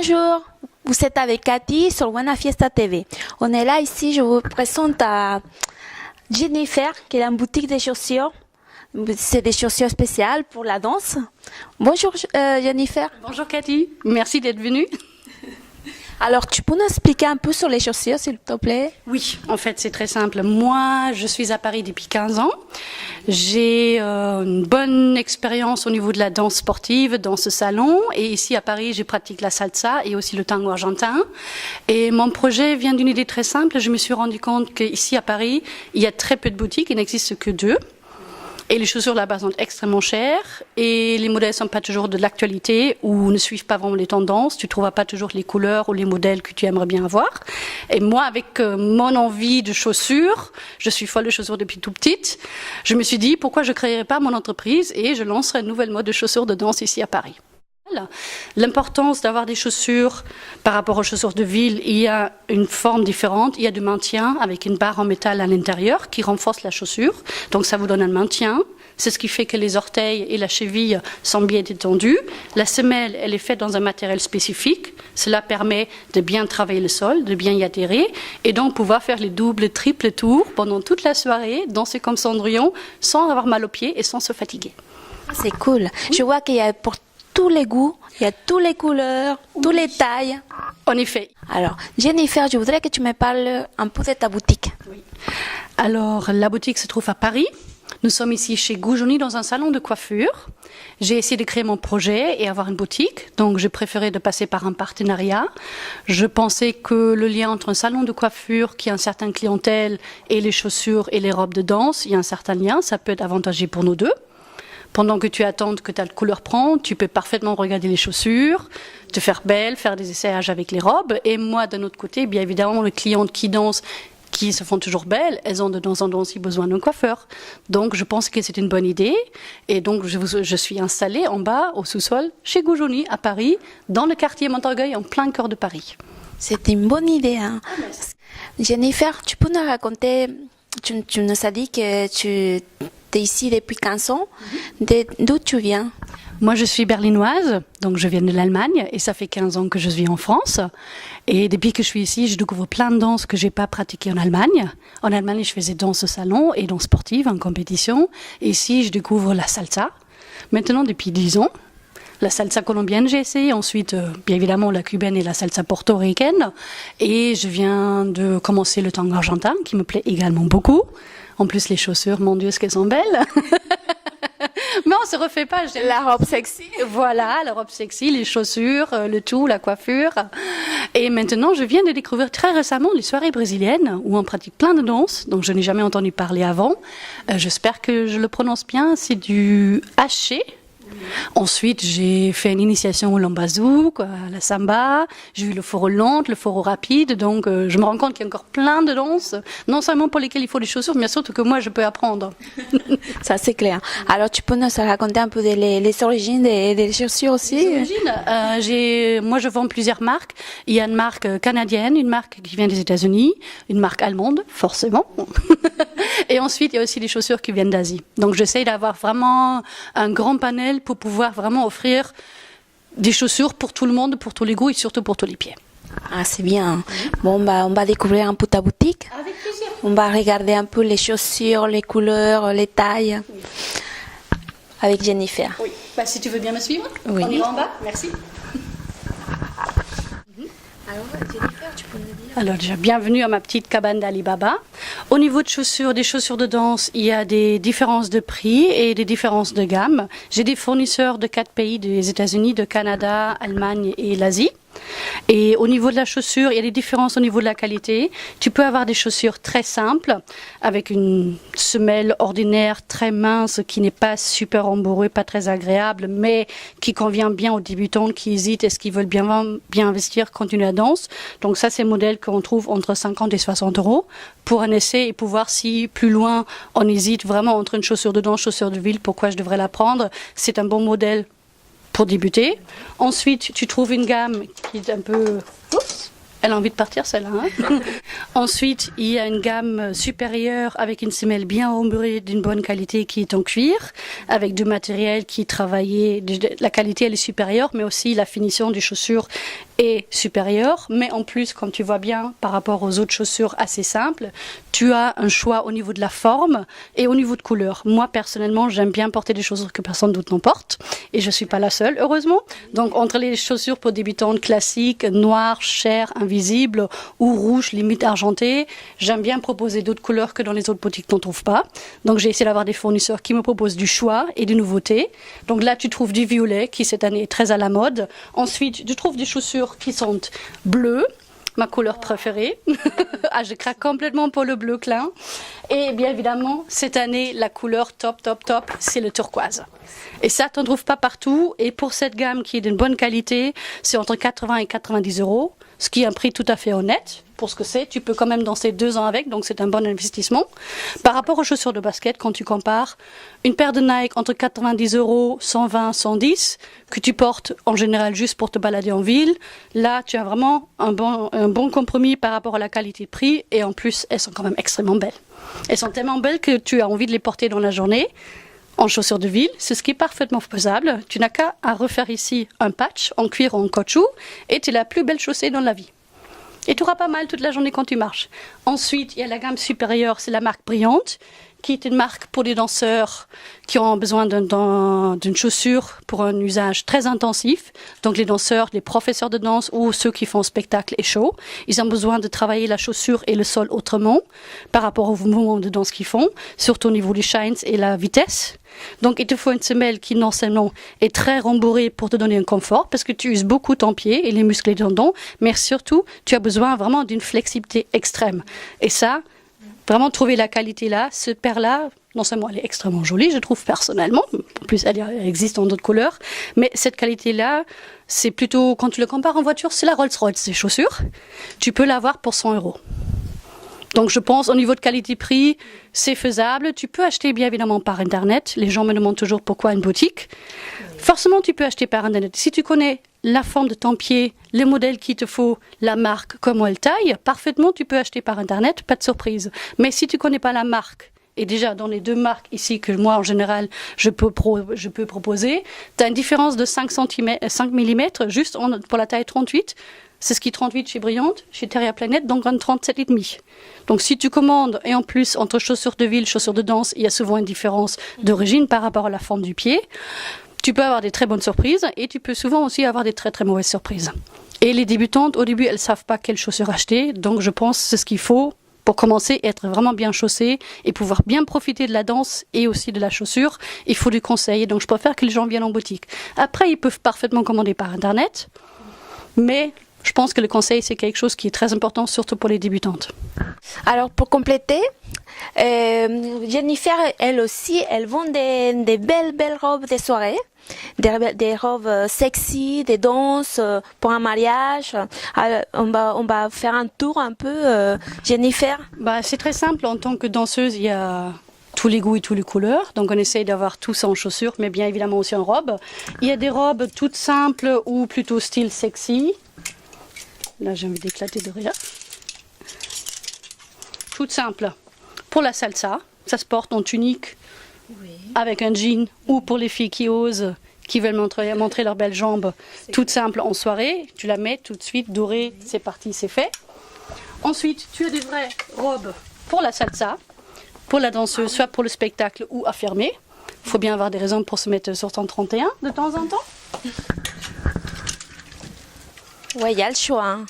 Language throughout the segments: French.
Bonjour, vous êtes avec Cathy sur Buena Fiesta TV. On est là ici, je vous présente à Jennifer qui est une boutique de chaussures. C'est des chaussures spéciales pour la danse. Bonjour Jennifer. Bonjour Cathy, merci d'être venue. Alors, tu peux nous expliquer un peu sur les chaussures, s'il te plaît? Oui, en fait, c'est très simple. Moi, je suis à Paris depuis 15 ans. J'ai une bonne expérience au niveau de la danse sportive, dans ce salon. Et ici, à Paris, je pratique la salsa et aussi le tango argentin. Et mon projet vient d'une idée très simple. Je me suis rendu compte qu'ici, à Paris, il y a très peu de boutiques. Il n'existe que 2. Et les chaussures là-bas sont extrêmement chères et les modèles ne sont pas toujours de l'actualité ou ne suivent pas vraiment les tendances. Tu ne trouveras pas toujours les couleurs ou les modèles que tu aimerais bien avoir. Et moi, avec mon envie de chaussures, je suis folle de chaussures depuis tout petite, je me suis dit pourquoi je ne créerais pas mon entreprise et je lancerais une nouvelle mode de chaussures de danse ici à Paris. L'importance d'avoir des chaussures par rapport aux chaussures de ville, il y a une forme différente, il y a du maintien avec une barre en métal à l'intérieur qui renforce la chaussure, donc ça vous donne un maintien. C'est ce qui fait que les orteils et la cheville sont bien détendus. La semelle, elle est faite dans un matériel spécifique. Cela permet de bien travailler le sol, de bien y adhérer et donc pouvoir faire les doubles, triples tours pendant toute la soirée, danser comme Cendrillon, sans avoir mal aux pieds et sans se fatiguer. C'est cool. Je vois qu'il y a pour tous les goûts, il y a toutes les couleurs, toutes les tailles. En effet. Alors, Jennifer, je voudrais que tu me parles un peu de ta boutique. Oui. Alors, la boutique se trouve à Paris. Nous sommes ici chez Goujouni dans un salon de coiffure. J'ai essayé de créer mon projet et avoir une boutique, donc j'ai préféré de passer par un partenariat. Je pensais que le lien entre un salon de coiffure qui a une certaine clientèle et les chaussures et les robes de danse, il y a un certain lien, ça peut être avantageux pour nous deux. Pendant que tu attends que ta couleur prenne, tu peux parfaitement regarder les chaussures, te faire belle, faire des essayages avec les robes. Et moi, d'un autre côté, bien évidemment, les clientes qui dansent, qui se font toujours belles, elles ont de temps en temps aussi besoin d'un coiffeur. Donc, je pense que c'est une bonne idée. Et donc, je suis installée en bas, au sous-sol, chez Goujouni, à Paris, dans le quartier Montorgueil, en plein cœur de Paris. C'est une bonne idée. Hein. Jennifer, tu peux nous raconter, tu nous as dit que tu es ici depuis 15 ans. D'où tu viens? Moi, je suis berlinoise, donc je viens de l'Allemagne et ça fait 15 ans que je vis en France. Et depuis que je suis ici, je découvre plein de danses que j'ai pas pratiquées en Allemagne. En Allemagne, je faisais danse au salon et danse sportive en compétition. Et ici, je découvre la salsa. Maintenant, depuis 10 ans. La salsa colombienne, j'ai essayé. Ensuite, bien évidemment, la cubaine et la salsa portoricaine. Et je viens de commencer le tango argentin, qui me plaît également beaucoup. En plus, les chaussures, mon Dieu, ce qu'elles sont belles. Mais on se refait pas. La robe sexy. Voilà, la robe sexy, les chaussures, le tout, la coiffure. Et maintenant, je viens de découvrir très récemment les soirées brésiliennes où on pratique plein de danses. Donc, je n'ai jamais entendu parler avant. J'espère que je le prononce bien. C'est du haché. Ensuite, j'ai fait une initiation au lambazou, à la samba. J'ai eu le foro lente, le foro rapide. Donc, je me rends compte qu'il y a encore plein de danses, non seulement pour lesquelles il faut des chaussures, mais surtout que moi, je peux apprendre. Ça, c'est clair. Alors, tu peux nous raconter un peu les origines des chaussures aussi? Les origines, moi, je vends plusieurs marques. Il y a une marque canadienne, une marque qui vient des États-Unis, une marque allemande, forcément. Et ensuite, il y a aussi des chaussures qui viennent d'Asie. Donc, j'essaye d'avoir vraiment un grand panel pour pouvoir vraiment offrir des chaussures pour tout le monde, pour tous les goûts et surtout pour tous les pieds. Ah, c'est bien. Bon, on va découvrir un peu ta boutique. Avec plaisir. On va regarder un peu les chaussures, les couleurs, les tailles. Oui. Avec Jennifer. Oui. Si tu veux bien me suivre, oui. On ira en bas. Merci. Alors, Jennifer, tu peux nous dire? Alors déjà, bienvenue à ma petite cabane d'Alibaba. Au niveau de chaussures, des chaussures de danse, il y a des différences de prix et des différences de gamme. J'ai des fournisseurs de 4 pays, des États-Unis, de Canada, Allemagne et l'Asie. Et au niveau de la chaussure, il y a des différences au niveau de la qualité. Tu peux avoir des chaussures très simples, avec une semelle ordinaire très mince, qui n'est pas super embourrée, pas très agréable, mais qui convient bien aux débutants qui hésitent, est-ce qu'ils veulent bien investir, continuer la danse. Donc ça, c'est un modèle qu'on trouve entre 50 et 60 € pour un essai et pour voir si plus loin on hésite vraiment entre une chaussure de danse, chaussure de ville, pourquoi je devrais la prendre. C'est un bon modèle pour débuter. Ensuite, tu trouves une gamme qui est un peu... Oups, elle a envie de partir, celle-là. Hein. Ensuite, il y a une gamme supérieure avec une semelle bien embourrée d'une bonne qualité qui est en cuir, avec du matériel qui est travaillé. La qualité, elle est supérieure, mais aussi la finition des chaussures est supérieur, mais en plus, comme tu vois bien, par rapport aux autres chaussures assez simples, tu as un choix au niveau de la forme et au niveau de couleur. Moi, personnellement, j'aime bien porter des chaussures que personne d'autre n'en porte, et je suis pas la seule, heureusement. Donc, entre les chaussures pour débutantes classiques, noires, chères, invisibles, ou rouges, limite argentées, j'aime bien proposer d'autres couleurs que dans les autres boutiques qu'on ne trouve pas. Donc, j'ai essayé d'avoir des fournisseurs qui me proposent du choix et des nouveautés. Donc là, tu trouves du violet, qui cette année est très à la mode. Ensuite, tu trouves des chaussures qui sont bleues, ma couleur préférée. Ah, je craque complètement pour le bleu clin. Et bien évidemment, cette année, la couleur top, c'est le turquoise. Et ça, tu n'en trouves pas partout. Et pour cette gamme qui est d'une bonne qualité, c'est entre 80 et 90 euros, ce qui est un prix tout à fait honnête. Pour ce que c'est, tu peux quand même danser 2 ans avec, donc c'est un bon investissement. Par rapport aux chaussures de basket, quand tu compares, une paire de Nike entre 90 euros, 120, 110, que tu portes en général juste pour te balader en ville, là tu as vraiment un bon compromis par rapport à la qualité-prix, et en plus elles sont quand même extrêmement belles. Elles sont tellement belles que tu as envie de les porter dans la journée. En chaussures de ville, c'est ce qui est parfaitement faisable. Tu n'as qu'à refaire ici un patch en cuir ou en caoutchouc, et tu es la plus belle chaussée dans la vie. Et tu auras pas mal toute la journée quand tu marches. Ensuite, il y a la gamme supérieure, c'est la marque Brillante, qui est une marque pour les danseurs qui ont besoin d'une chaussure pour un usage très intensif. Donc les danseurs, les professeurs de danse ou ceux qui font spectacle et show, ils ont besoin de travailler la chaussure et le sol autrement par rapport aux mouvements de danse qu'ils font, surtout au niveau des shines et la vitesse. Donc il te faut une semelle qui non seulement est très rembourrée pour te donner un confort, parce que tu uses beaucoup ton pied et les muscles et les tendons, mais surtout tu as besoin vraiment d'une flexibilité extrême. Et ça, vraiment trouver la qualité là, ce paire-là, non seulement elle est extrêmement jolie, je trouve personnellement, en plus elle existe en d'autres couleurs, mais cette qualité-là, c'est plutôt, quand tu le compares en voiture, c'est la Rolls-Royce, ces chaussures, tu peux l'avoir pour 100 euros. Donc je pense au niveau de qualité-prix, c'est faisable. Tu peux acheter bien évidemment par Internet. Les gens me demandent toujours pourquoi une boutique. Forcément, tu peux acheter par Internet. Si tu connais la forme de ton pied, les modèles qu'il te faut, la marque, comment elle taille, parfaitement, tu peux acheter par Internet, pas de surprise. Mais si tu connais pas la marque, et déjà dans les 2 marques ici que moi en général je peux proposer, tu as une différence de 5 mm juste pour la taille 38. C'est ce qui est 38 chez Brillante, chez Terria Planète, donc un 37,5. Donc si tu commandes, et en plus entre chaussures de ville, chaussures de danse, il y a souvent une différence d'origine par rapport à la forme du pied, tu peux avoir des très bonnes surprises, et tu peux souvent aussi avoir des très très mauvaises surprises. Et les débutantes, au début, elles ne savent pas quelles chaussures acheter, donc je pense que c'est ce qu'il faut pour commencer, être vraiment bien chaussé et pouvoir bien profiter de la danse et aussi de la chaussure. Il faut du conseil, donc je préfère que les gens viennent en boutique. Après, ils peuvent parfaitement commander par Internet, mais je pense que le conseil, c'est quelque chose qui est très important, surtout pour les débutantes. Alors, pour compléter, Jennifer, elle aussi, elle vend des belles robes de soirée, des robes sexy, des danses pour un mariage. Alors, on va faire un tour un peu, Jennifer. C'est très simple. En tant que danseuse, il y a tous les goûts et toutes les couleurs. Donc on essaye d'avoir tout ça en chaussures, mais bien évidemment aussi en robe. Il y a des robes toutes simples ou plutôt style sexy. Là, j'ai envie d'éclater de rire. Toute simple. Pour la salsa, ça se porte en tunique, avec un jean, ou pour les filles qui osent, qui veulent montrer leurs belles jambes, toute simple en soirée. Tu la mets tout de suite, dorée, c'est parti, c'est fait. Ensuite, tu as des vraies robes pour la salsa, pour la danseuse, soit pour le spectacle ou affirmé. Il faut bien avoir des raisons pour se mettre sur ton 31 de temps en temps. Ouais, il y a le choix. Hein.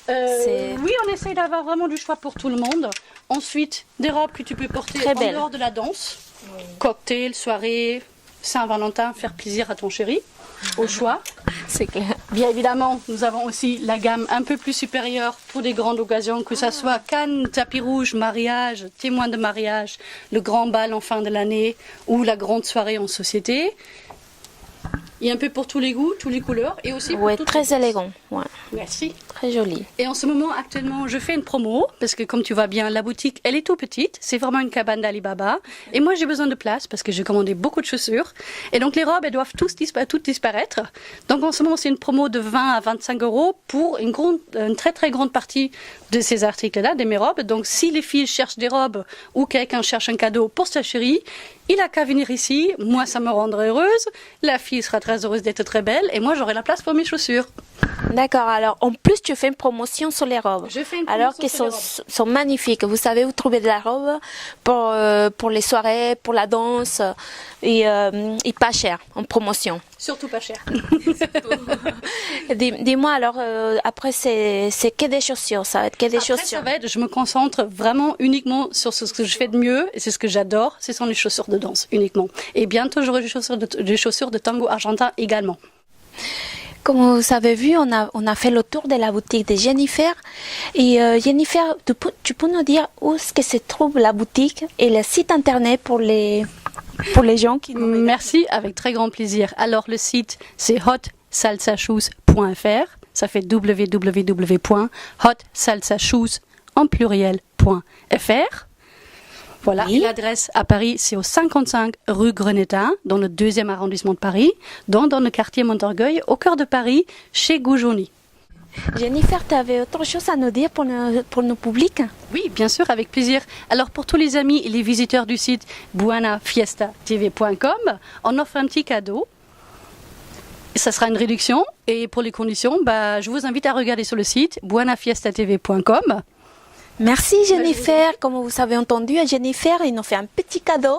Oui, on essaye d'avoir vraiment du choix pour tout le monde. Ensuite, des robes que tu peux porter en dehors de la danse. Oui. Cocktail, soirée, Saint-Valentin, faire plaisir à ton chéri, au choix. C'est clair. Bien évidemment, nous avons aussi la gamme un peu plus supérieure pour des grandes occasions, que ce soit Cannes, tapis rouge, mariage, témoin de mariage, le grand bal en fin de l'année ou la grande soirée en société. Il y a un peu pour tous les goûts, toutes les couleurs et aussi pour toutes très les élégant. Ouais. Merci. Très joli. Et en ce moment, actuellement, je fais une promo parce que comme tu vois bien, la boutique, elle est tout petite. C'est vraiment une cabane d'Alibaba. Et moi, j'ai besoin de place parce que j'ai commandé beaucoup de chaussures. Et donc, les robes, elles doivent toutes disparaître. Donc, en ce moment, c'est une promo de 20 à 25 euros pour une très, très grande partie de ces articles-là, de mes robes. Donc, si les filles cherchent des robes ou quelqu'un cherche un cadeau pour sa chérie, il a qu'à venir ici. Moi, ça me rendrait heureuse. La fille sera très heureuse d'être très belle. Et moi, j'aurai la place pour mes chaussures. D'accord. D'accord. Alors, en plus, tu fais une promotion sur les robes. Je fais une Alors promotion qu'elles sur les sont magnifiques. Vous savez où trouver de la robe pour les soirées, pour la danse et pas cher en promotion. Surtout pas cher. Dis-moi alors, après c'est que des chaussures, ça va être que des Après, chaussures. ça va être, je me concentre vraiment uniquement sur ce que je fais de mieux et c'est ce que j'adore, ce sont les chaussures de danse uniquement. Et bientôt j'aurai des chaussures de tango argentin également. Comme vous avez vu, on a fait le tour de la boutique de Jennifer. Et Jennifer, tu peux nous dire où est-ce que se trouve la boutique et le site internet pour les gens qui nous regardent? Merci, avec très grand plaisir. Alors le site c'est hotsalsashoes.fr, ça fait www.hotsalsashoes en pluriel.fr. Voilà, Oui. et l'adresse à Paris, c'est au 55 rue Grenétin, dans le 2e arrondissement de Paris, dans le quartier Montorgueil, au cœur de Paris, chez Goujouni. Jennifer, tu avais autre chose à nous dire pour nos publics? Oui, bien sûr, avec plaisir. Alors pour tous les amis et les visiteurs du site buenafiesta.tv.com, on offre un petit cadeau. Ça sera une réduction et pour les conditions, je vous invite à regarder sur le site buenafiesta.tv.com. Merci Jennifer, comme vous avez entendu, Jennifer, il nous fait un petit cadeau.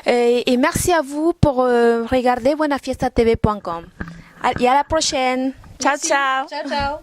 Et merci à vous pour regarder buenafiestatv.com. Et à la prochaine. Ciao, ciao. Ciao, ciao.